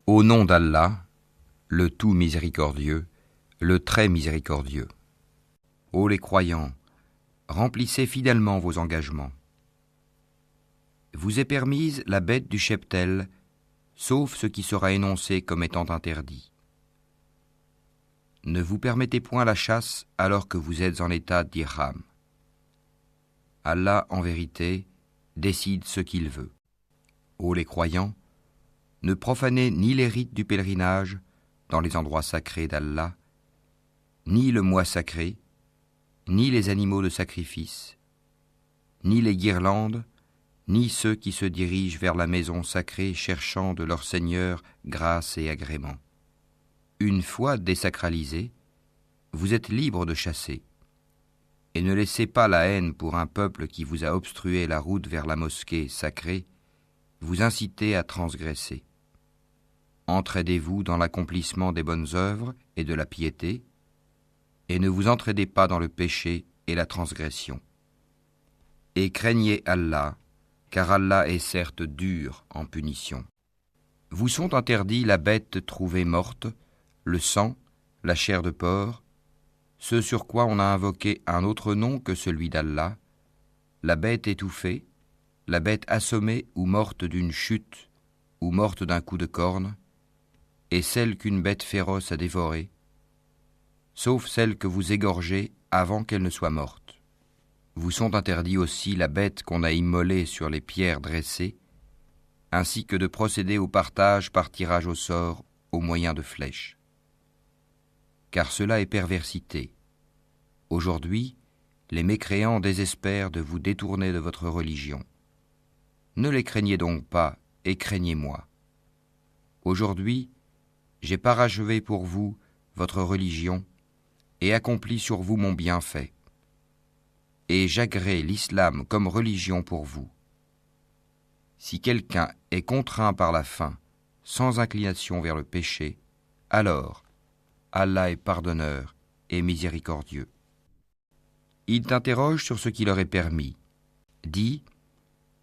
Au nom d'Allah, le tout miséricordieux, le très miséricordieux. Ô les croyants, remplissez fidèlement vos engagements. Vous est permise la bête du cheptel, sauf ce qui sera énoncé comme étant interdit. Ne vous permettez point la chasse alors que vous êtes en état d'ihram. Allah, en vérité, décide ce qu'il veut. Ô les croyants, ne profanez ni les rites du pèlerinage dans les endroits sacrés d'Allah, ni le mois sacré, ni les animaux de sacrifice, ni les guirlandes, ni ceux qui se dirigent vers la maison sacrée cherchant de leur Seigneur grâce et agrément. Une fois désacralisés, vous êtes libres de chasser. Et ne laissez pas la haine pour un peuple qui vous a obstrué la route vers la mosquée sacrée, vous inciter à transgresser. Entraidez-vous dans l'accomplissement des bonnes œuvres et de la piété, et ne vous entraidez pas dans le péché et la transgression. Et craignez Allah, car Allah est certes dur en punition. Vous sont interdits la bête trouvée morte, le sang, la chair de porc, ce sur quoi on a invoqué un autre nom que celui d'Allah, la bête étouffée, la bête assommée ou morte d'une chute, ou morte d'un coup de corne, et celle qu'une bête féroce a dévorée, sauf celle que vous égorgez avant qu'elle ne soit morte. Vous sont interdits aussi la bête qu'on a immolée sur les pierres dressées, ainsi que de procéder au partage par tirage au sort au moyen de flèches. Car cela est perversité. Aujourd'hui, les mécréants désespèrent de vous détourner de votre religion. Ne les craignez donc pas, et craignez-moi. Aujourd'hui, j'ai parachevé pour vous votre religion et accompli sur vous mon bienfait. Et j'agrée l'islam comme religion pour vous. Si quelqu'un est contraint par la faim, sans inclination vers le péché, alors Allah est pardonneur et miséricordieux. Ils t'interrogent sur ce qui leur est permis. Dis,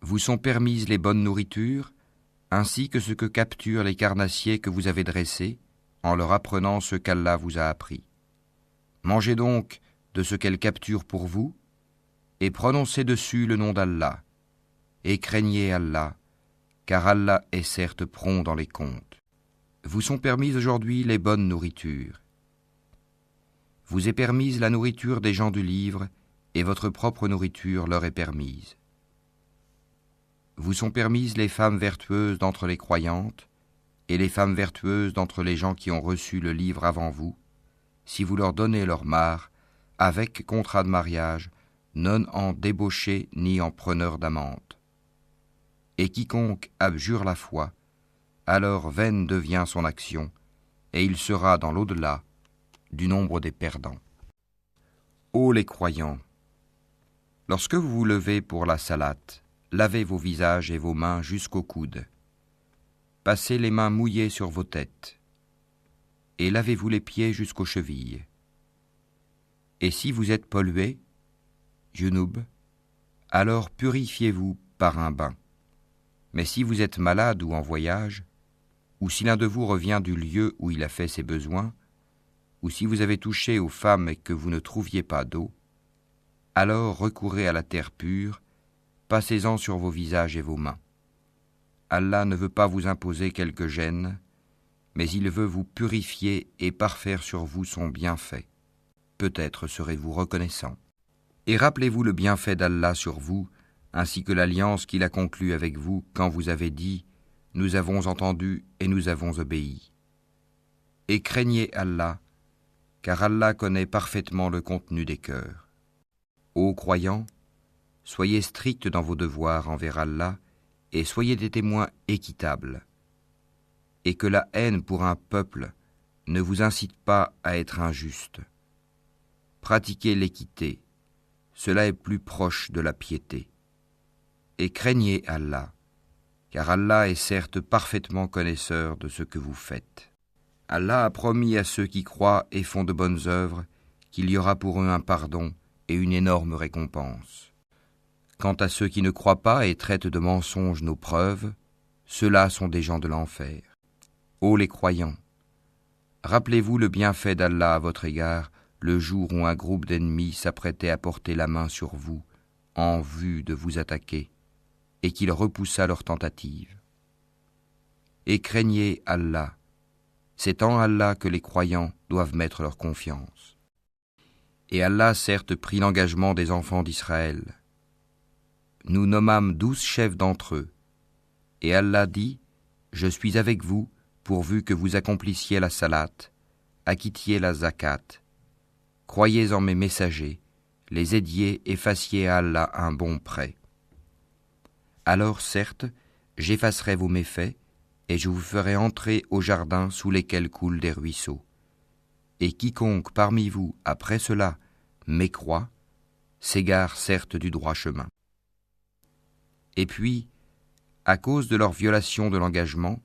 vous sont permises les bonnes nourritures, ainsi que ce que capturent les carnassiers que vous avez dressés, en leur apprenant ce qu'Allah vous a appris. Mangez donc de ce qu'elles capturent pour vous, et prononcez dessus le nom d'Allah, et craignez Allah, car Allah est certes prompt dans les comptes. Vous sont permises aujourd'hui les bonnes nourritures. Vous est permise la nourriture des gens du livre, et votre propre nourriture leur est permise. Vous sont permises les femmes vertueuses d'entre les croyantes, et les femmes vertueuses d'entre les gens qui ont reçu le livre avant vous, si vous leur donnez leur part, avec contrat de mariage, non en débauché ni en preneur d'amante. Et quiconque abjure la foi, alors vaine devient son action, et il sera dans l'au-delà du nombre des perdants. Ô les croyants, lorsque vous vous levez pour la salate, lavez vos visages et vos mains jusqu'aux coudes. Passez les mains mouillées sur vos têtes, et lavez-vous les pieds jusqu'aux chevilles. Et si vous êtes pollués, junub, alors purifiez-vous par un bain. Mais si vous êtes malade ou en voyage, ou si l'un de vous revient du lieu où il a fait ses besoins, ou si vous avez touché aux femmes et que vous ne trouviez pas d'eau, alors recourez à la terre pure, passez-en sur vos visages et vos mains. Allah ne veut pas vous imposer quelque gêne, mais il veut vous purifier et parfaire sur vous son bienfait. Peut-être serez-vous reconnaissant. Et rappelez-vous le bienfait d'Allah sur vous, ainsi que l'alliance qu'il a conclue avec vous quand vous avez dit « Nous avons entendu et nous avons obéi ». Et craignez Allah, car Allah connaît parfaitement le contenu des cœurs. Ô croyants, soyez stricts dans vos devoirs envers Allah et soyez des témoins équitables. Et que la haine pour un peuple ne vous incite pas à être injuste. Pratiquez l'équité, cela est plus proche de la piété. Et craignez Allah, car Allah est certes parfaitement connaisseur de ce que vous faites. Allah a promis à ceux qui croient et font de bonnes œuvres qu'il y aura pour eux un pardon et une énorme récompense. Quant à ceux qui ne croient pas et traitent de mensonges nos preuves, ceux-là sont des gens de l'enfer. Ô les croyants, rappelez-vous le bienfait d'Allah à votre égard le jour où un groupe d'ennemis s'apprêtait à porter la main sur vous en vue de vous attaquer et qu'il repoussa leur tentative. Et craignez Allah, c'est en Allah que les croyants doivent mettre leur confiance. Et Allah certes prit l'engagement des enfants d'Israël. Nous nommâmes 12 chefs d'entre eux, et Allah dit, je suis avec vous, pourvu que vous accomplissiez la salate, acquittiez la zakat, croyez en mes messagers, les aidiez et fassiez à Allah un bon prêt. Alors certes, j'effacerai vos méfaits, et je vous ferai entrer au jardin sous lesquels coulent des ruisseaux. Et quiconque parmi vous, après cela, mécroit, s'égare certes du droit chemin. Et puis, à cause de leur violation de l'engagement,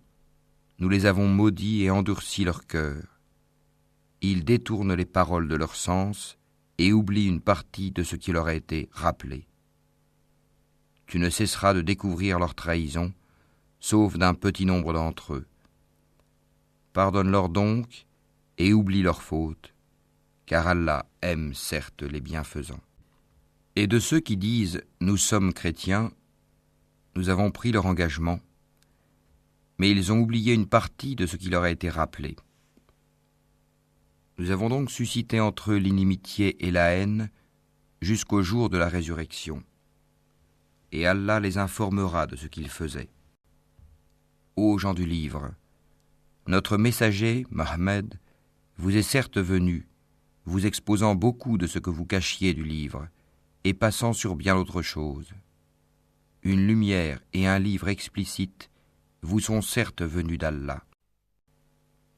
nous les avons maudits et endurci leur cœur. Ils détournent les paroles de leur sens et oublient une partie de ce qui leur a été rappelé. Tu ne cesseras de découvrir leur trahison, sauf d'un petit nombre d'entre eux. Pardonne-leur donc et oublie leurs fautes, car Allah aime certes les bienfaisants. Et de ceux qui disent « Nous sommes chrétiens », nous avons pris leur engagement, mais ils ont oublié une partie de ce qui leur a été rappelé. Nous avons donc suscité entre eux l'inimitié et la haine jusqu'au jour de la résurrection. Et Allah les informera de ce qu'ils faisaient. Ô gens du livre, notre messager, Mohammed, vous est certes venu, vous exposant beaucoup de ce que vous cachiez du livre, et passant sur bien autre chose. Une lumière et un livre explicite vous sont certes venus d'Allah.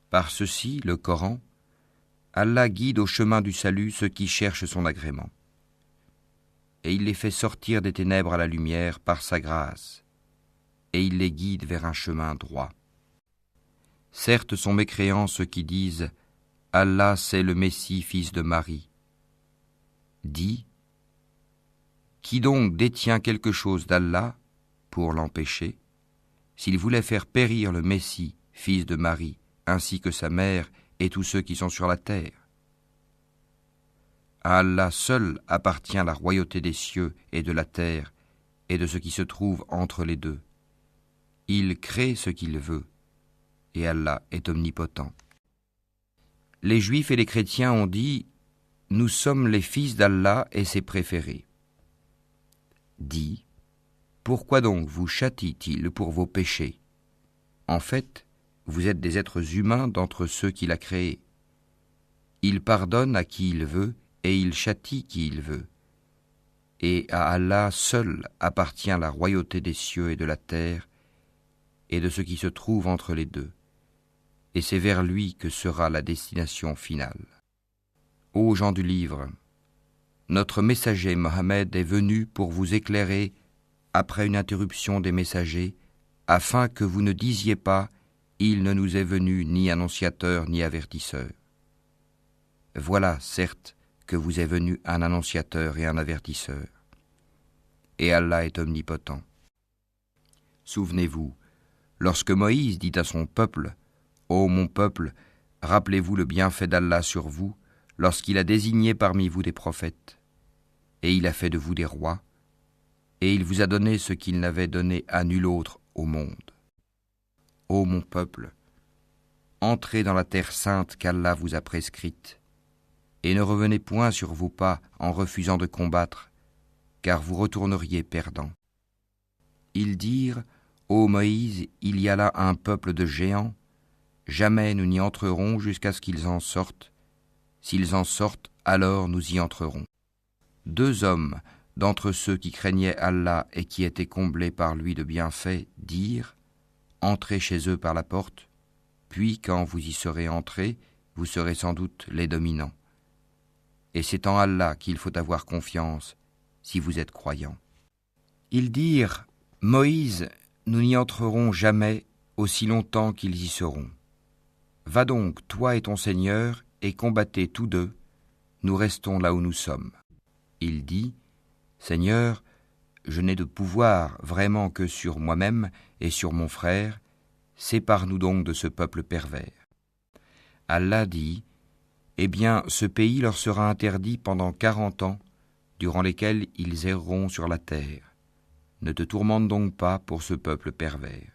Par ceci, le Coran, Allah guide au chemin du salut ceux qui cherchent son agrément. Et il les fait sortir des ténèbres à la lumière par sa grâce, et il les guide vers un chemin droit. Certes sont mécréants ceux qui disent « Allah c'est le Messie, fils de Marie ». Dis « Qui donc détient quelque chose d'Allah pour l'empêcher, s'il voulait faire périr le Messie, fils de Marie, ainsi que sa mère et tous ceux qui sont sur la terre. À Allah seul appartient la royauté des cieux et de la terre et de ce qui se trouve entre les deux. Il crée ce qu'il veut, et Allah est omnipotent. Les Juifs et les chrétiens ont dit « Nous sommes les fils d'Allah et ses préférés ». Dis « Pourquoi donc vous châtie-t-il pour vos péchés ? En fait, vous êtes des êtres humains d'entre ceux qu'il a créés. Il pardonne à qui il veut et il châtie qui il veut. Et à Allah seul appartient la royauté des cieux et de la terre et de ce qui se trouve entre les deux. Et c'est vers lui que sera la destination finale. Ô gens du livre, notre messager Mohammed est venu pour vous éclairer après une interruption des messagers, afin que vous ne disiez pas « Il ne nous est venu ni annonciateur ni avertisseur ». Voilà, certes, que vous est venu un annonciateur et un avertisseur. Et Allah est omnipotent. Souvenez-vous, lorsque Moïse dit à son peuple « Ô mon peuple, rappelez-vous le bienfait d'Allah sur vous, lorsqu'il a désigné parmi vous des prophètes, et il a fait de vous des rois, et il vous a donné ce qu'il n'avait donné à nul autre au monde. Ô mon peuple, entrez dans la terre sainte qu'Allah vous a prescrite, et ne revenez point sur vos pas en refusant de combattre, car vous retourneriez perdants. Ils dirent, ô Moïse, il y a là un peuple de géants, jamais nous n'y entrerons jusqu'à ce qu'ils en sortent. S'ils en sortent, alors nous y entrerons. 2 hommes d'entre ceux qui craignaient Allah et qui étaient comblés par lui de bienfaits dirent « Entrez chez eux par la porte, puis quand vous y serez entrés, vous serez sans doute les dominants. Et c'est en Allah qu'il faut avoir confiance si vous êtes croyants. » Ils dirent « Moïse, nous n'y entrerons jamais aussi longtemps qu'ils y seront. Va donc, toi et ton Seigneur, et combattez tous deux, nous restons là où nous sommes. » Il dit « Seigneur, je n'ai de pouvoir vraiment que sur moi-même et sur mon frère, Sépare-nous donc de ce peuple pervers. Allah dit, eh bien, ce pays leur sera interdit pendant 40 ans, durant lesquels ils erreront sur la terre. Ne te tourmente donc pas pour ce peuple pervers.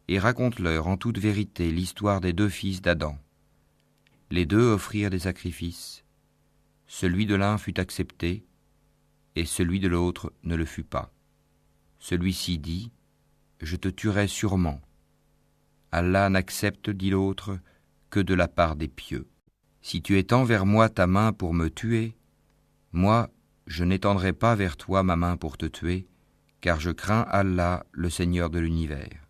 Et raconte-leur en toute vérité l'histoire des 2 fils d'Adam. Les 2 offrirent des sacrifices. Celui de l'un fut accepté, et celui de l'autre ne le fut pas. Celui-ci dit, « Je te tuerai sûrement. » Allah n'accepte, dit l'autre, que de la part des pieux. Si tu étends vers moi ta main pour me tuer, moi, je n'étendrai pas vers toi ma main pour te tuer, car je crains Allah, le Seigneur de l'univers.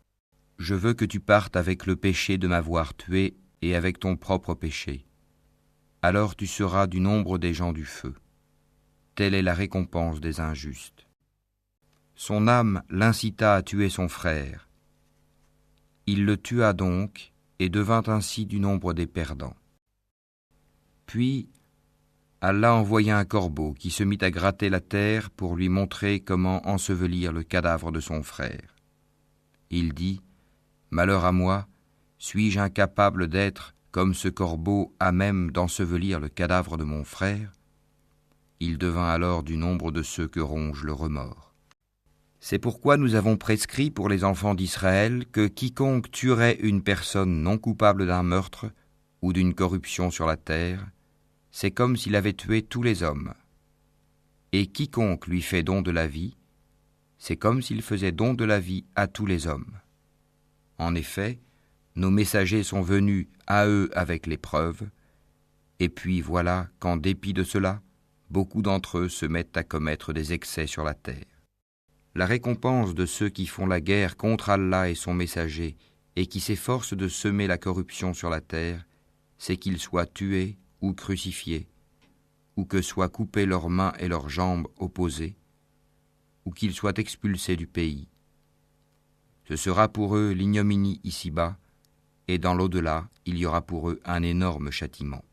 Je veux que tu partes avec le péché de m'avoir tué et avec ton propre péché. Alors tu seras du nombre des gens du feu. Telle est la récompense des injustes. Son âme l'incita à tuer son frère. Il le tua donc et devint ainsi du nombre des perdants. Puis, Allah envoya un corbeau qui se mit à gratter la terre pour lui montrer comment ensevelir le cadavre de son frère. Il dit, « Malheur à moi, suis-je incapable d'être, comme ce corbeau, à même d'ensevelir le cadavre de mon frère ?» Il devint alors du nombre de ceux que ronge le remords. C'est pourquoi nous avons prescrit pour les enfants d'Israël que quiconque tuerait une personne non coupable d'un meurtre ou d'une corruption sur la terre, c'est comme s'il avait tué tous les hommes. Et quiconque lui fait don de la vie, c'est comme s'il faisait don de la vie à tous les hommes. En effet, nos messagers sont venus à eux avec les preuves, et puis voilà qu'en dépit de cela, beaucoup d'entre eux se mettent à commettre des excès sur la terre. La récompense de ceux qui font la guerre contre Allah et son messager et qui s'efforcent de semer la corruption sur la terre, c'est qu'ils soient tués ou crucifiés, ou que soient coupées leurs mains et leurs jambes opposées, ou qu'ils soient expulsés du pays. Ce sera pour eux l'ignominie ici-bas, et dans l'au-delà, il y aura pour eux un énorme châtiment.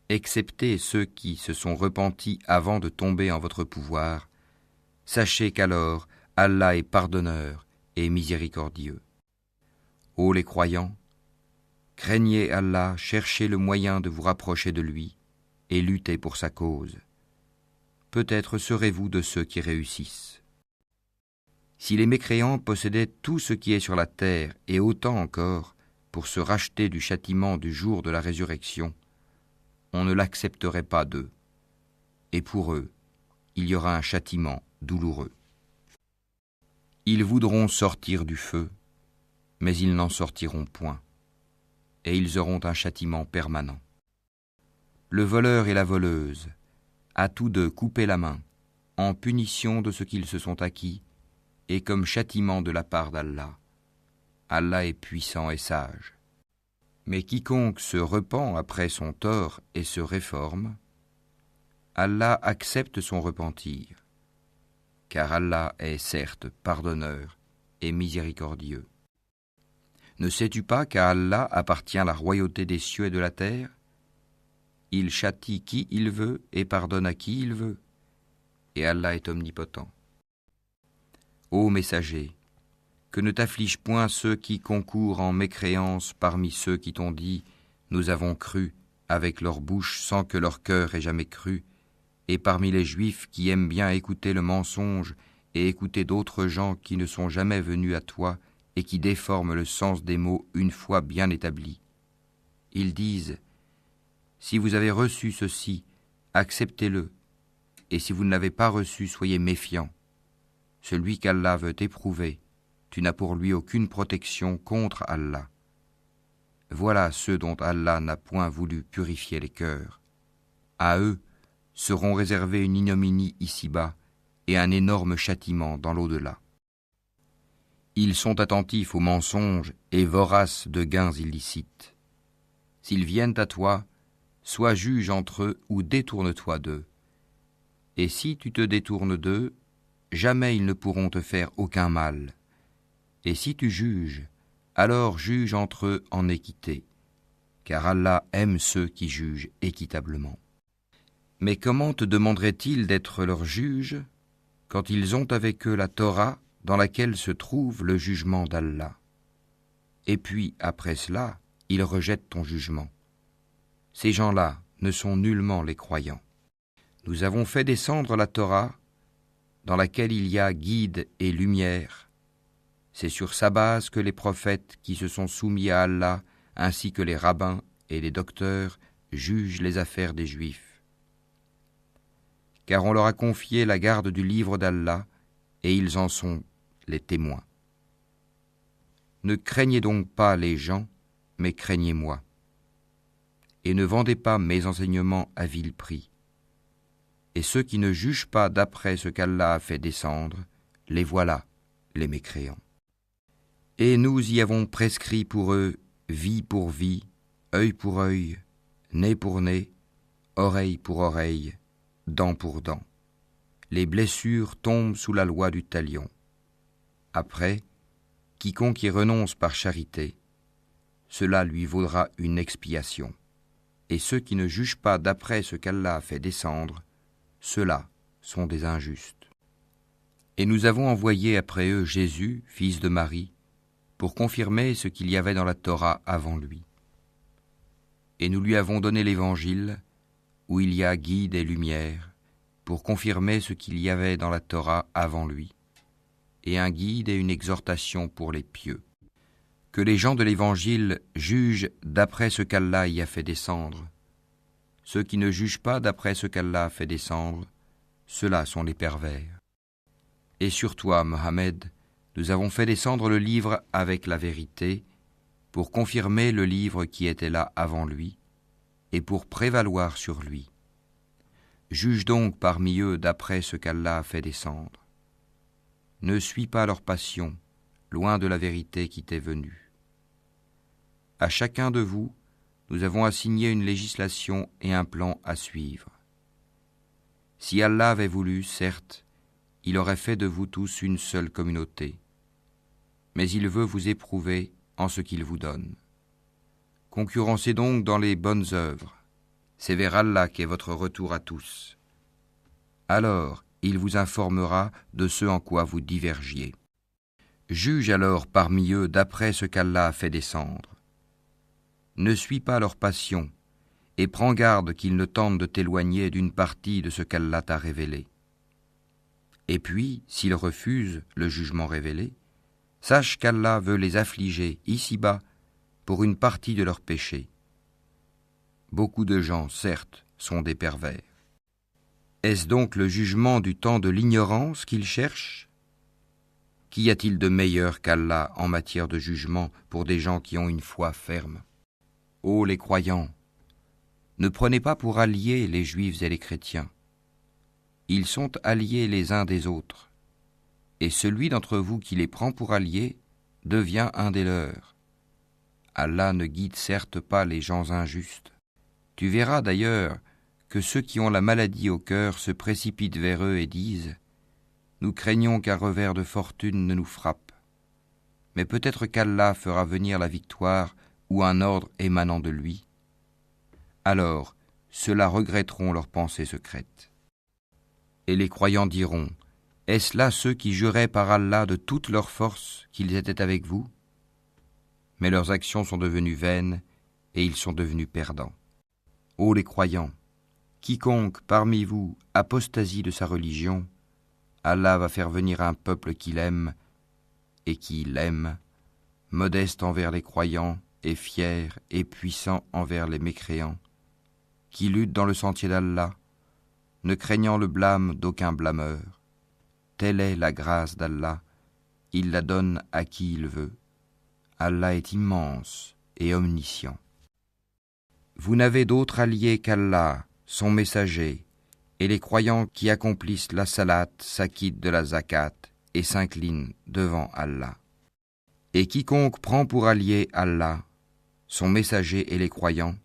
Excepté ceux qui se sont repentis avant de tomber en votre pouvoir, sachez qu'alors Allah est pardonneur et miséricordieux. Ô les croyants, craignez Allah, cherchez le moyen de vous rapprocher de lui et luttez pour sa cause. Peut-être serez-vous de ceux qui réussissent. Si les mécréants possédaient tout ce qui est sur la terre et autant encore pour se racheter du châtiment du jour de la résurrection, on ne l'accepterait pas d'eux. Et pour eux, il y aura un châtiment douloureux. Ils voudront sortir du feu, mais ils n'en sortiront point, et ils auront un châtiment permanent. Le voleur et la voleuse, à tous 2 coupez la main, en punition de ce qu'ils se sont acquis, et comme châtiment de la part d'Allah. Allah est puissant et sage. Mais quiconque se repent après son tort et se réforme, Allah accepte son repentir, car Allah est certes pardonneur et miséricordieux. Ne sais-tu pas qu'à Allah appartient la royauté des cieux et de la terre ? Il châtie qui il veut et pardonne à qui il veut, et Allah est omnipotent. Ô messager, que ne t'affligent point ceux qui concourent en mécréance parmi ceux qui t'ont dit « Nous avons cru » avec leur bouche sans que leur cœur ait jamais cru, et parmi les Juifs qui aiment bien écouter le mensonge et écouter d'autres gens qui ne sont jamais venus à toi et qui déforment le sens des mots une fois bien établis. Ils disent « Si vous avez reçu ceci, acceptez-le, et si vous ne l'avez pas reçu, soyez méfiants. Celui qu'Allah veut éprouver, tu n'as pour lui aucune protection contre Allah. Voilà ceux dont Allah n'a point voulu purifier les cœurs. À eux seront réservés une ignominie ici-bas et un énorme châtiment dans l'au-delà. Ils sont attentifs aux mensonges et voraces de gains illicites. S'ils viennent à toi, sois juge entre eux ou détourne-toi d'eux. Et si tu te détournes d'eux, jamais ils ne pourront te faire aucun mal. Et si tu juges, alors juge entre eux en équité, car Allah aime ceux qui jugent équitablement. Mais comment te demanderait-il d'être leur juge quand ils ont avec eux la Torah dans laquelle se trouve le jugement d'Allah ? et puis, après cela, ils rejettent ton jugement. Ces gens-là ne sont nullement les croyants. Nous avons fait descendre la Torah, dans laquelle il y a guide et lumière. C'est sur sa base que les prophètes qui se sont soumis à Allah, ainsi que les rabbins et les docteurs, jugent les affaires des Juifs. Car on leur a confié la garde du livre d'Allah, et ils en sont les témoins. Ne craignez donc pas les gens, mais craignez-moi. Et ne vendez pas mes enseignements à vil prix. Et ceux qui ne jugent pas d'après ce qu'Allah a fait descendre, les voilà, les mécréants. Et nous y avons prescrit pour eux vie pour vie, œil pour œil, nez pour nez, oreille pour oreille, dent pour dent. Les blessures tombent sous la loi du talion. Après, quiconque y renonce par charité, cela lui vaudra une expiation. Et ceux qui ne jugent pas d'après ce qu'Allah a fait descendre, ceux-là sont des injustes. Et nous avons envoyé après eux Jésus, fils de Marie, pour confirmer ce qu'il y avait dans la Torah avant lui. Et nous lui avons donné l'Évangile, où il y a guide et lumière, pour confirmer ce qu'il y avait dans la Torah avant lui, et un guide et une exhortation pour les pieux. Que les gens de l'Évangile jugent d'après ce qu'Allah y a fait descendre. Ceux qui ne jugent pas d'après ce qu'Allah a fait descendre, ceux-là sont les pervers. Et sur toi, Mohammed, nous avons fait descendre le livre avec la vérité, pour confirmer le livre qui était là avant lui, et pour prévaloir sur lui. Juge donc parmi eux d'après ce qu'Allah a fait descendre. Ne suis pas leur passion, loin de la vérité qui t'est venue. À chacun de vous, nous avons assigné une législation et un plan à suivre. Si Allah avait voulu, certes, il aurait fait de vous tous une seule communauté. Mais il veut vous éprouver en ce qu'il vous donne. Concurrencez donc dans les bonnes œuvres. C'est vers Allah qu'est votre retour à tous. Alors, il vous informera de ce en quoi vous divergiez. Juge alors parmi eux d'après ce qu'Allah a fait descendre. Ne suis pas leur passion, et prends garde qu'ils ne tentent de t'éloigner d'une partie de ce qu'Allah t'a révélé. Et puis, s'ils refusent le jugement révélé, sache qu'Allah veut les affliger ici-bas pour une partie de leurs péchés. Beaucoup de gens, certes, sont des pervers. Est-ce donc le jugement du temps de l'ignorance qu'ils cherchent ? Qu'y a-t-il de meilleur qu'Allah en matière de jugement pour des gens qui ont une foi ferme ? Ô les croyants, ne prenez pas pour alliés les juifs et les chrétiens. Ils sont alliés les uns des autres, et celui d'entre vous qui les prend pour alliés devient un des leurs. Allah ne guide certes pas les gens injustes. Tu verras d'ailleurs que ceux qui ont la maladie au cœur se précipitent vers eux et disent « Nous craignons qu'un revers de fortune ne nous frappe. Mais peut-être qu'Allah fera venir la victoire ou un ordre émanant de lui. Alors, ceux-là regretteront leurs pensées secrètes. Et les croyants diront, est-ce là ceux qui juraient par Allah de toute leur force qu'ils étaient avec vous ? Mais leurs actions sont devenues vaines et ils sont devenus perdants. Ô les croyants, quiconque parmi vous apostasie de sa religion, Allah va faire venir un peuple qu'il aime et qui l'aime, modeste envers les croyants et fier et puissant envers les mécréants, qui lutte dans le sentier d'Allah, ne craignant le blâme d'aucun blâmeur. Telle est la grâce d'Allah, il la donne à qui il veut. Allah est immense et omniscient. Vous n'avez d'autre allié qu'Allah, son messager, et les croyants qui accomplissent la salat s'acquittent de la zakat et s'inclinent devant Allah. Et quiconque prend pour allié Allah, son messager et les croyants,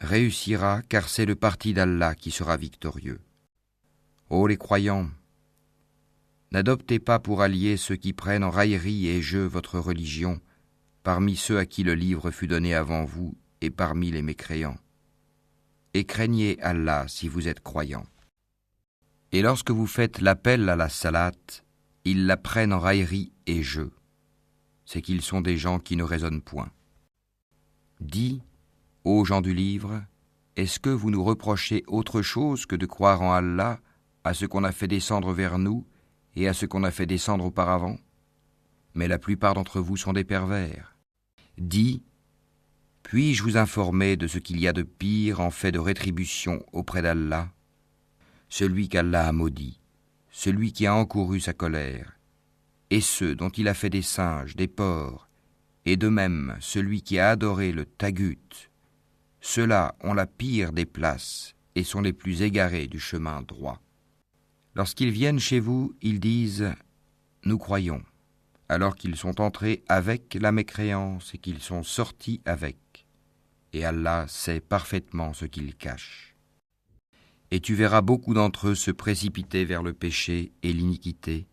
réussira car c'est le parti d'Allah qui sera victorieux. Ô les croyants, n'adoptez pas pour alliés ceux qui prennent en raillerie et jeu votre religion, parmi ceux à qui le livre fut donné avant vous et parmi les mécréants. Et craignez Allah si vous êtes croyants. Et lorsque vous faites l'appel à la salat, ils la prennent en raillerie et jeu. c'est qu'ils sont des gens qui ne raisonnent point. Dis, ô gens du livre, est-ce que vous nous reprochez autre chose que de croire en Allah, à ce qu'on a fait descendre vers nous et à ce qu'on a fait descendre auparavant? Mais la plupart d'entre vous sont des pervers. Dis, puis-je vous informer de ce qu'il y a de pire en fait de rétribution auprès d'Allah? Celui qu'Allah a maudit, celui qui a encouru sa colère, et ceux dont il a fait des singes, des porcs, et de même celui qui a adoré le tagut, ceux-là ont la pire des places et sont les plus égarés du chemin droit. Lorsqu'ils viennent chez vous, ils disent « Nous croyons », alors qu'ils sont entrés avec la mécréance et qu'ils sont sortis avec. Et Allah sait parfaitement ce qu'ils cachent. Et tu verras beaucoup d'entre eux se précipiter vers le péché et l'iniquité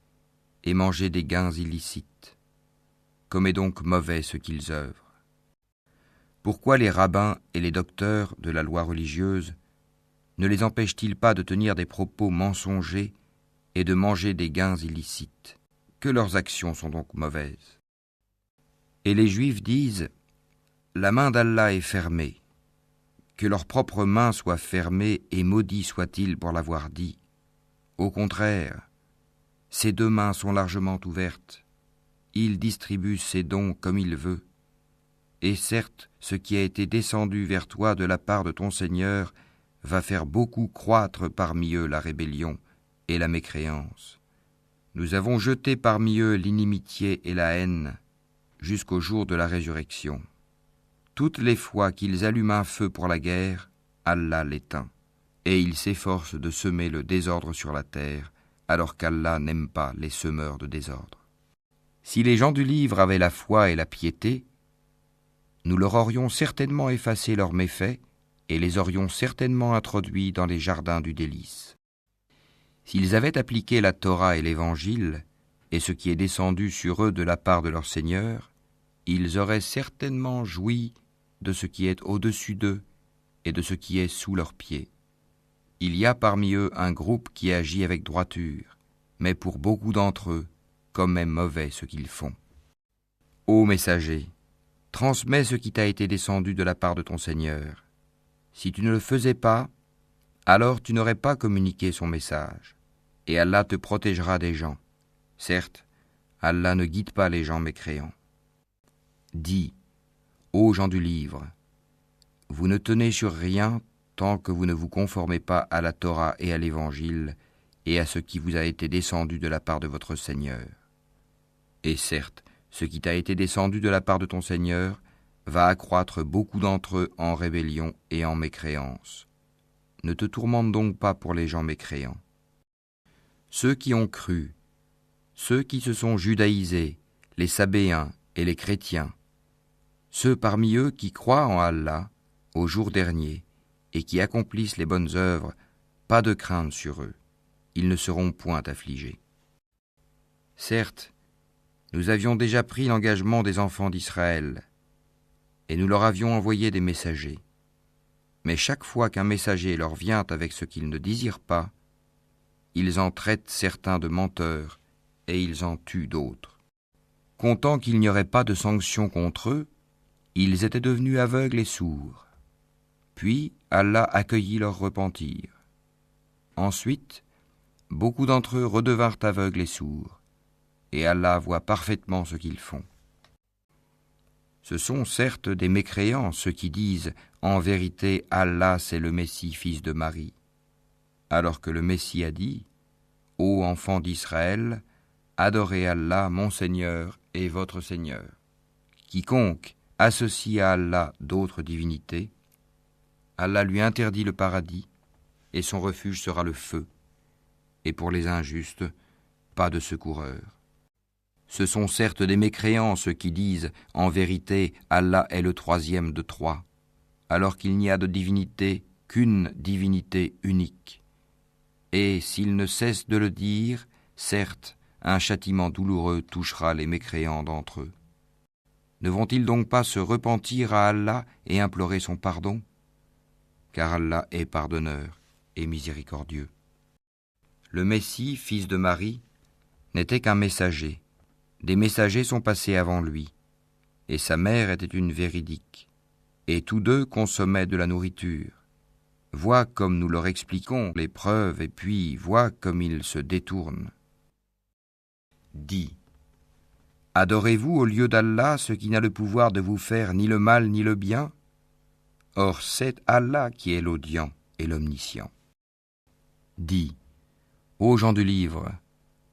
et manger des gains illicites. Comme est donc mauvais ce qu'ils œuvrent. Pourquoi les rabbins et les docteurs de la loi religieuse ne les empêchent-ils pas de tenir des propos mensongers et de manger des gains illicites? Que leurs actions sont donc mauvaises. Et les Juifs disent « La main d'Allah est fermée. Que leur propre main soit fermée et maudit soit-il pour l'avoir dit. Au contraire, ses deux mains sont largement ouvertes. Il distribue ses dons comme il veut. Et certes, ce qui a été descendu vers toi de la part de ton Seigneur va faire beaucoup croître parmi eux la rébellion et la mécréance. Nous avons jeté parmi eux l'inimitié et la haine jusqu'au jour de la résurrection. Toutes les fois qu'ils allument un feu pour la guerre, Allah l'éteint, et ils s'efforcent de semer le désordre sur la terre, alors qu'Allah n'aime pas les semeurs de désordre. Si les gens du livre avaient la foi et la piété, nous leur aurions certainement effacé leurs méfaits et les aurions certainement introduits dans les jardins du délice. S'ils avaient appliqué la Torah et l'Évangile, et ce qui est descendu sur eux de la part de leur Seigneur, ils auraient certainement joui de ce qui est au-dessus d'eux et de ce qui est sous leurs pieds. Il y a parmi eux un groupe qui agit avec droiture, mais pour beaucoup d'entre eux, comme est mauvais ce qu'ils font. Ô messager, transmets ce qui t'a été descendu de la part de ton Seigneur. Si tu ne le faisais pas, alors tu n'aurais pas communiqué son message, et Allah te protégera des gens. Certes, Allah ne guide pas les gens mécréants. Dis, ô gens du livre, vous ne tenez sur rien tant que vous ne vous conformez pas à la Torah et à l'Évangile et à ce qui vous a été descendu de la part de votre Seigneur. Et certes, ce qui t'a été descendu de la part de ton Seigneur va accroître beaucoup d'entre eux en rébellion et en mécréance. Ne te tourmente donc pas pour les gens mécréants. Ceux qui ont cru, ceux qui se sont judaïsés, les Sabéens et les chrétiens, ceux parmi eux qui croient en Allah au jour dernier et qui accomplissent les bonnes œuvres, pas de crainte sur eux, ils ne seront point affligés. Certes, nous avions déjà pris l'engagement des enfants d'Israël, et nous leur avions envoyé des messagers. Mais chaque fois qu'un messager leur vient avec ce qu'ils ne désirent pas, ils en traitent certains de menteurs, et ils en tuent d'autres. Comptant qu'il n'y aurait pas de sanction contre eux, ils étaient devenus aveugles et sourds. Puis Allah accueillit leur repentir. Ensuite, beaucoup d'entre eux redevinrent aveugles et sourds, et Allah voit parfaitement ce qu'ils font. Ce sont certes des mécréants ceux qui disent « En vérité, Allah c'est le Messie, fils de Marie », alors que le Messie a dit « Ô enfants d'Israël, adorez Allah, mon Seigneur et votre Seigneur. Quiconque associe à Allah d'autres divinités, Allah lui interdit le paradis, et son refuge sera le feu, et pour les injustes, pas de secoureur. Ce sont certes des mécréants ceux qui disent « En vérité, Allah est le troisième de trois », alors qu'il n'y a de divinité qu'une divinité unique. Et s'ils ne cessent de le dire, certes, un châtiment douloureux touchera les mécréants d'entre eux. Ne vont-ils donc pas se repentir à Allah et implorer son pardon? Car Allah est pardonneur et miséricordieux. Le Messie, fils de Marie, n'était qu'un messager, Des messagers sont passés avant lui, et sa mère était une véridique, et tous deux consommaient de la nourriture. Vois comme nous leur expliquons les preuves, et puis vois comme ils se détournent. Dis, adorez-vous au lieu d'Allah ce qui n'a le pouvoir de vous faire ni le mal ni le bien? Or c'est Allah qui est l'audient et l'omniscient. Dis, ô gens du livre,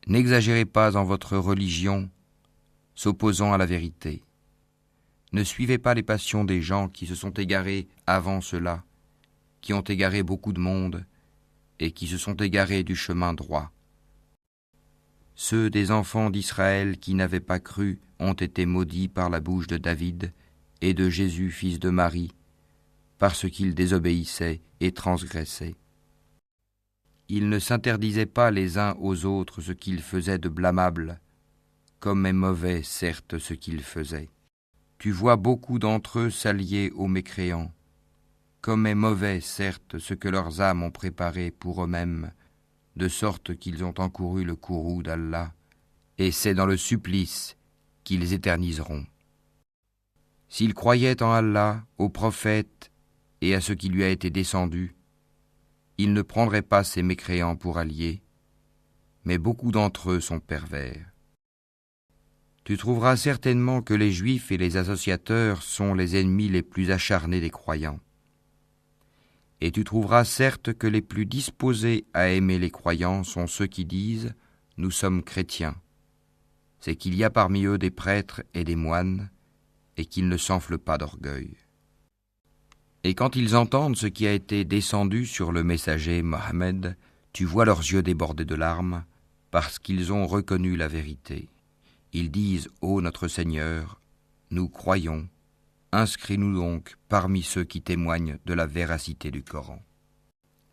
n'exagérez pas en votre religion, s'opposant à la vérité. Ne suivez pas les passions des gens qui se sont égarés avant cela, qui ont égaré beaucoup de monde et qui se sont égarés du chemin droit. Ceux des enfants d'Israël qui n'avaient pas cru ont été maudits par la bouche de David et de Jésus, fils de Marie, parce qu'ils désobéissaient et transgressaient. Ils ne s'interdisaient pas les uns aux autres ce qu'ils faisaient de blâmable, comme est mauvais, certes, ce qu'ils faisaient. Tu vois beaucoup d'entre eux s'allier aux mécréants, comme est mauvais, certes, ce que leurs âmes ont préparé pour eux-mêmes, de sorte qu'ils ont encouru le courroux d'Allah, et c'est dans le supplice qu'ils éterniseront. S'ils croyaient en Allah, au prophète et à ce qui lui a été descendu, ils ne prendraient pas ces mécréants pour alliés, mais beaucoup d'entre eux sont pervers. Tu trouveras certainement que les Juifs et les associateurs sont les ennemis les plus acharnés des croyants. Et tu trouveras certes que les plus disposés à aimer les croyants sont ceux qui disent « Nous sommes chrétiens ». C'est qu'il y a parmi eux des prêtres et des moines, et qu'ils ne s'enflent pas d'orgueil. Et quand ils entendent ce qui a été descendu sur le messager Mohammed, tu vois leurs yeux débordés de larmes, parce qu'ils ont reconnu la vérité. Ils disent « Ô notre Seigneur, nous croyons, inscris-nous donc parmi ceux qui témoignent de la véracité du Coran. »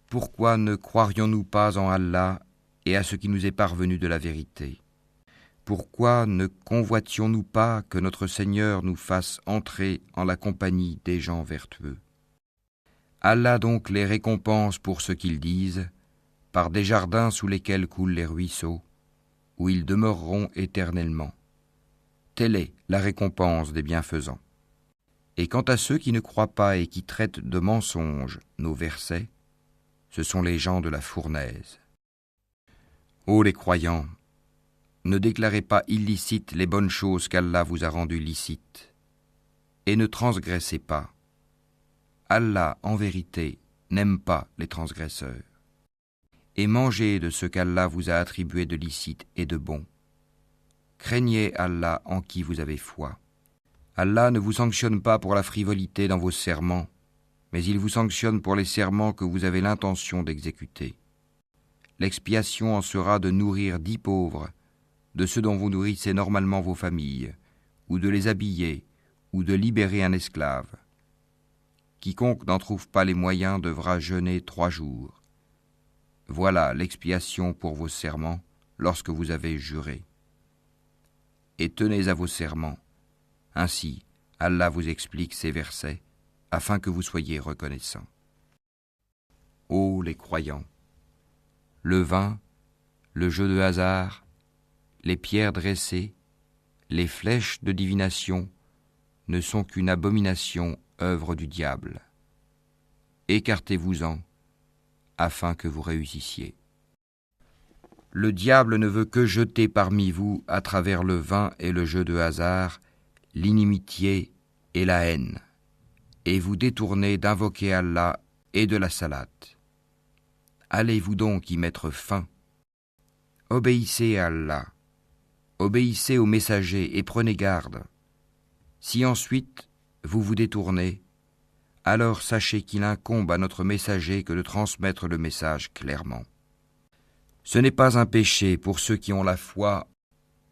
Pourquoi ne croirions-nous pas en Allah et à ce qui nous est parvenu de la vérité? Pourquoi ne convoitions-nous pas que notre Seigneur nous fasse entrer en la compagnie des gens vertueux? Allah donc les récompense pour ce qu'ils disent, par des jardins sous lesquels coulent les ruisseaux, où ils demeureront éternellement. Telle est la récompense des bienfaisants. Et quant à ceux qui ne croient pas et qui traitent de mensonges nos versets, ce sont les gens de la fournaise. Ô les croyants, ne déclarez pas illicites les bonnes choses qu'Allah vous a rendues licites, et ne transgressez pas. Allah, en vérité, n'aime pas les transgresseurs. Et mangez de ce qu'Allah vous a attribué de licite et de bon. Craignez Allah en qui vous avez foi. Allah ne vous sanctionne pas pour la frivolité dans vos serments, mais il vous sanctionne pour les serments que vous avez l'intention d'exécuter. L'expiation en sera de nourrir 10 pauvres, de ceux dont vous nourrissez normalement vos familles, ou de les habiller, ou de libérer un esclave. Quiconque n'en trouve pas les moyens devra jeûner 3 jours. Voilà l'expiation pour vos serments lorsque vous avez juré. Et tenez à vos serments. Ainsi, Allah vous explique ces versets, afin que vous soyez reconnaissants. Ô les croyants, le vin, le jeu de hasard, les pierres dressées, les flèches de divination ne sont qu'une abomination, œuvre du diable. Écartez-vous-en, afin que vous réussissiez. Le diable ne veut que jeter parmi vous, à travers le vin et le jeu de hasard, l'inimitié et la haine, et vous détourner d'invoquer Allah et de la salate. Allez-vous donc y mettre fin? Obéissez à Allah, obéissez aux messagers et prenez garde. Si ensuite vous vous détournez, alors sachez qu'il incombe à notre messager que de transmettre le message clairement. Ce n'est pas un péché pour ceux qui ont la foi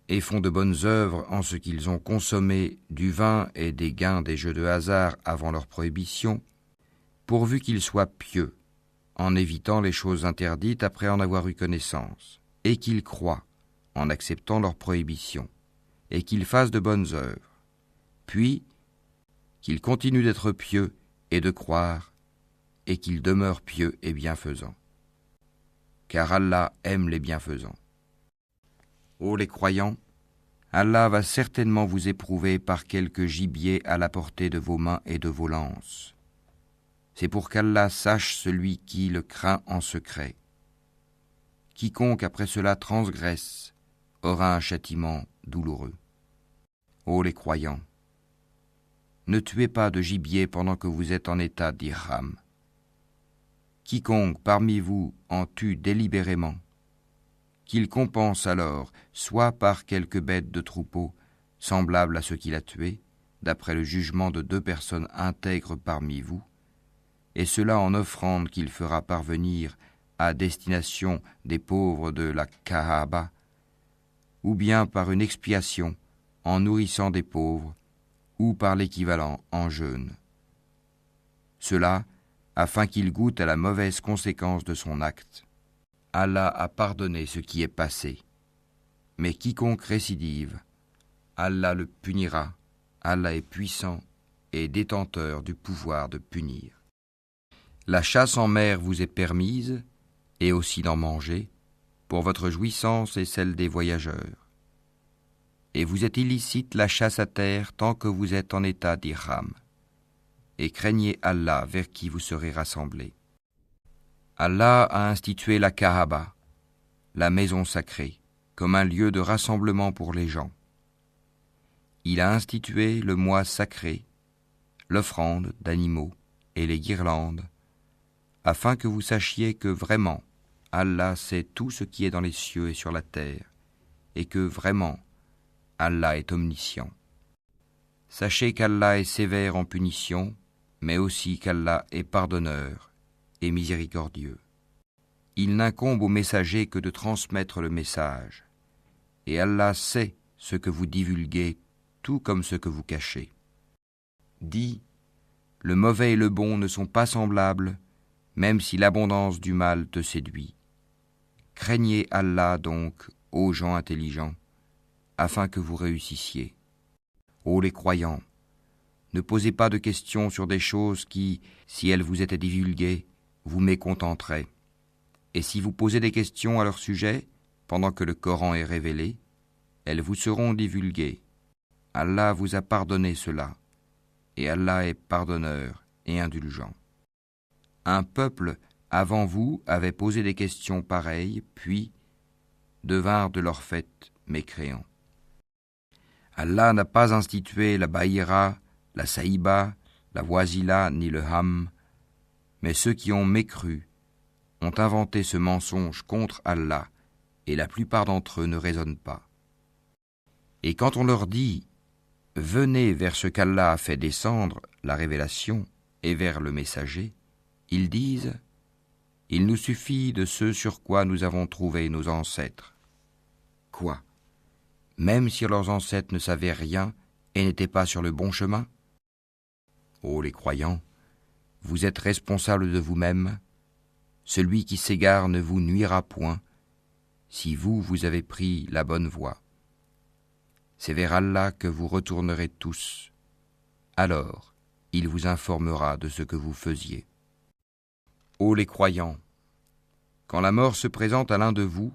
et font de bonnes œuvres en ce qu'ils ont consommé du vin et des gains des jeux de hasard avant leur prohibition, pourvu qu'ils soient pieux, en évitant les choses interdites après en avoir eu connaissance, et qu'ils croient, en acceptant leur prohibition, et qu'ils fassent de bonnes œuvres, puis qu'ils continuent d'être pieux et de croire, et qu'ils demeurent pieux et bienfaisants. Car Allah aime les bienfaisants. Ô les croyants, Allah va certainement vous éprouver par quelque gibier à la portée de vos mains et de vos lances. C'est pour qu'Allah sache celui qui le craint en secret. Quiconque après cela transgresse aura un châtiment douloureux. Ô les croyants, ne tuez pas de gibier pendant que vous êtes en état d'ihram. Quiconque parmi vous en tue délibérément, qu'il compense alors soit par quelque bête de troupeau semblable à ce qu'il a tué, d'après le jugement de 2 personnes intègres parmi vous, et cela en offrande qu'il fera parvenir à destination des pauvres de la Kaaba, ou bien par une expiation en nourrissant des pauvres, ou par l'équivalent en jeûne. Cela afin qu'il goûte à la mauvaise conséquence de son acte. Allah a pardonné ce qui est passé, mais quiconque récidive, Allah le punira. Allah est puissant et détenteur du pouvoir de punir. La chasse en mer vous est permise, et aussi d'en manger, pour votre jouissance et celle des voyageurs. Et vous est illicite la chasse à terre tant que vous êtes en état d'ihram. Et craignez Allah vers qui vous serez rassemblés. Allah a institué la Kaaba, la maison sacrée, comme un lieu de rassemblement pour les gens. Il a institué le mois sacré, l'offrande d'animaux et les guirlandes, afin que vous sachiez que vraiment Allah sait tout ce qui est dans les cieux et sur la terre, et que vraiment Allah est omniscient. Sachez qu'Allah est sévère en punition, mais aussi qu'Allah est pardonneur et miséricordieux. Il n'incombe au messager que de transmettre le message, et Allah sait ce que vous divulguez, tout comme ce que vous cachez. Dis, le mauvais et le bon ne sont pas semblables, même si l'abondance du mal te séduit. Craignez Allah donc, ô gens intelligents, afin que vous réussissiez. Ô les croyants, ne posez pas de questions sur des choses qui, si elles vous étaient divulguées, vous mécontenteraient. Et si vous posez des questions à leur sujet, pendant que le Coran est révélé, elles vous seront divulguées. Allah vous a pardonné cela, et Allah est pardonneur et indulgent. Un peuple avant vous avait posé des questions pareilles, puis devinrent de leur fait mécréants. Allah n'a pas institué la Bahira, la Saïba, la Wazila ni le Ham, mais ceux qui ont mécru ont inventé ce mensonge contre Allah, et la plupart d'entre eux ne raisonnent pas. Et quand on leur dit « Venez vers ce qu'Allah a fait descendre, la révélation, et vers le messager », ils disent « Il nous suffit de ce sur quoi nous avons trouvé nos ancêtres. » Quoi ? Même si leurs ancêtres ne savaient rien et n'étaient pas sur le bon chemin ? Ô les croyants, vous êtes responsables de vous-même. Celui qui s'égare ne vous nuira point, si vous avez pris la bonne voie. C'est vers Allah que vous retournerez tous. Alors, il vous informera de ce que vous faisiez. Ô les croyants, quand la mort se présente à l'un de vous,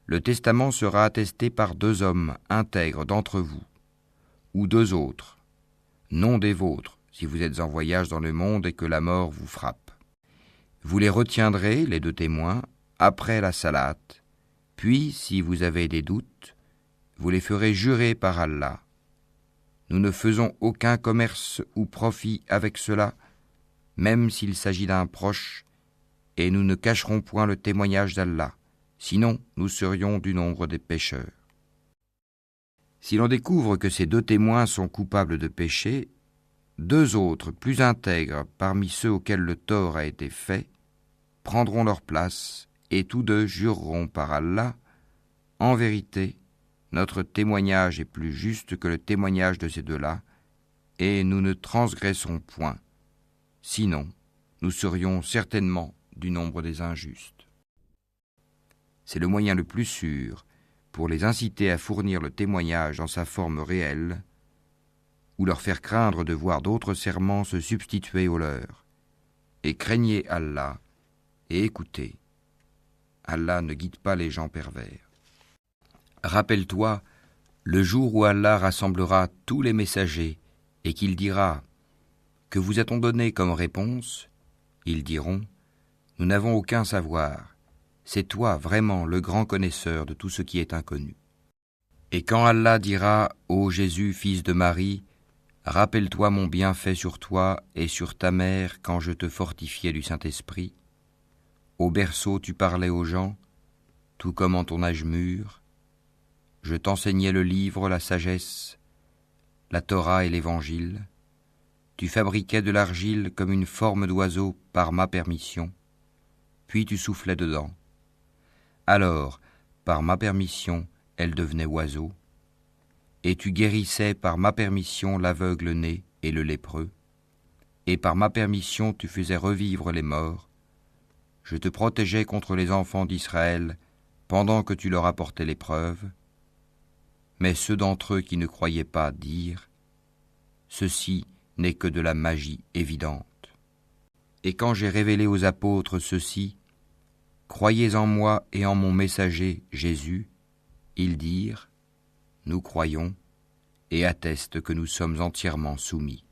le testament sera attesté par 2 hommes intègres d'entre vous, ou 2 autres, non des vôtres, si vous êtes en voyage dans le monde et que la mort vous frappe. Vous les retiendrez, les 2 témoins, après la salate, puis, si vous avez des doutes, vous les ferez jurer par Allah. Nous ne faisons aucun commerce ou profit avec cela, même s'il s'agit d'un proche, et nous ne cacherons point le témoignage d'Allah, sinon nous serions du nombre des pécheurs. Si l'on découvre que ces 2 témoins sont coupables de péché, 2 autres plus intègres parmi ceux auxquels le tort a été fait prendront leur place et tous 2 jureront par Allah, en vérité, notre témoignage est plus juste que le témoignage de ces 2-là, et nous ne transgressons point. Sinon, nous serions certainement du nombre des injustes. C'est le moyen le plus sûr pour les inciter à fournir le témoignage dans sa forme réelle, ou leur faire craindre de voir d'autres serments se substituer aux leurs. Et craignez Allah, et écoutez. Allah ne guide pas les gens pervers. Rappelle-toi Le jour où Allah rassemblera tous les messagers et qu'il dira « Que vous a-t-on donné comme réponse ?» Ils diront « Nous n'avons aucun savoir. C'est toi vraiment le grand connaisseur de tout ce qui est inconnu. » Et quand Allah dira « Ô Jésus, fils de Marie, rappelle-toi mon bienfait sur toi et sur ta mère quand je te fortifiais du Saint-Esprit. Au berceau tu parlais aux gens, tout comme en ton âge mûr. Je t'enseignais le livre, la sagesse, la Torah et l'Évangile. Tu fabriquais de l'argile comme une forme d'oiseau par ma permission, puis tu soufflais dedans. Alors, par ma permission, elle devenait oiseau, et tu guérissais par ma permission l'aveugle-né et le lépreux, et par ma permission tu faisais revivre les morts. Je te protégeais contre les enfants d'Israël pendant que tu leur apportais l'épreuve. Mais ceux d'entre eux qui ne croyaient pas dirent « Ceci n'est que de la magie évidente. » Et quand j'ai révélé aux apôtres ceci, « Croyez en moi et en mon messager Jésus », ils dirent « Nous croyons et attestent que nous sommes entièrement soumis. »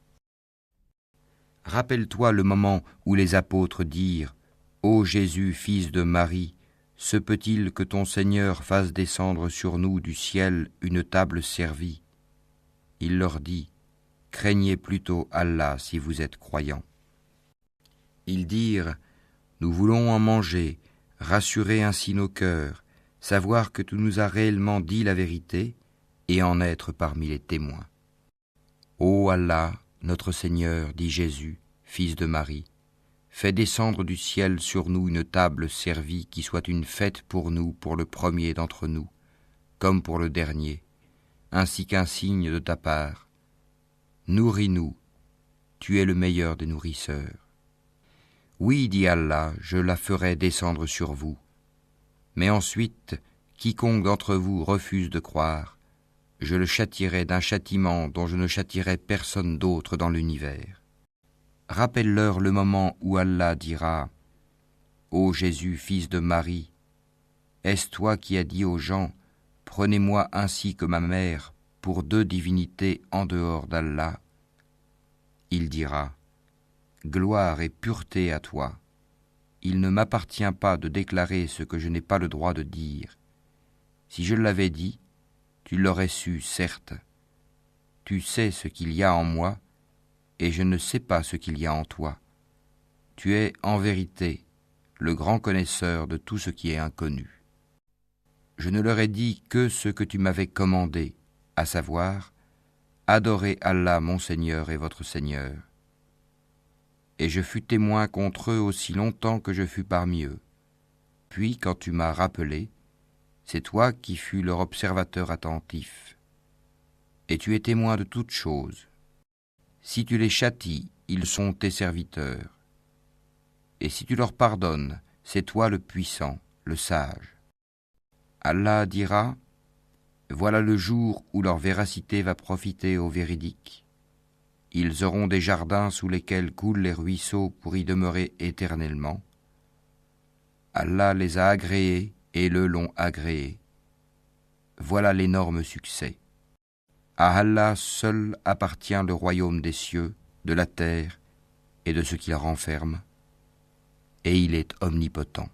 Rappelle-toi le moment où les apôtres dirent « Ô Jésus, fils de Marie, se peut-il que ton Seigneur fasse descendre sur nous du ciel une table servie ?» Il leur dit « Craignez plutôt Allah si vous êtes croyants. » Ils dirent « Nous voulons en manger, rassurer ainsi nos cœurs, savoir que tu nous as réellement dit la vérité et en être parmi les témoins. » Ô Allah, notre Seigneur, dit Jésus, fils de Marie, fais descendre du ciel sur nous une table servie qui soit une fête pour nous, pour le premier d'entre nous, comme pour le dernier, ainsi qu'un signe de ta part. Nourris-nous, tu es le meilleur des nourrisseurs. Oui, dit Allah, je la ferai descendre sur vous. Mais ensuite, quiconque d'entre vous refuse de croire, je le châtierai d'un châtiment dont je ne châtierai personne d'autre dans l'univers. Rappelle-leur le moment où Allah dira « Ô Jésus, fils de Marie, est-ce toi qui as dit aux gens « Prenez-moi ainsi que ma mère pour deux divinités en dehors d'Allah ?» Il dira « Gloire et pureté à toi. Il ne m'appartient pas de déclarer ce que je n'ai pas le droit de dire. Si je l'avais dit, tu l'aurais su, certes. Tu sais ce qu'il y a en moi, et je ne sais pas ce qu'il y a en toi. Tu es, en vérité, le grand connaisseur de tout ce qui est inconnu. Je ne leur ai dit que ce que tu m'avais commandé, à savoir, adorez Allah mon Seigneur et votre Seigneur. Et je fus témoin contre eux aussi longtemps que je fus parmi eux. Puis, quand tu m'as rappelé, c'est toi qui fus leur observateur attentif. Et tu es témoin de toutes choses. Si tu les châties, ils sont tes serviteurs. Et si tu leur pardonnes, c'est toi le puissant, le sage. Allah dira, voilà le jour où leur véracité va profiter aux véridiques. Ils auront des jardins sous lesquels coulent les ruisseaux pour y demeurer éternellement. Allah les a agréés et le l'ont agréé. Voilà l'énorme succès. À Allah seul appartient le royaume des cieux, de la terre et de ce qu'il renferme, et il est omnipotent.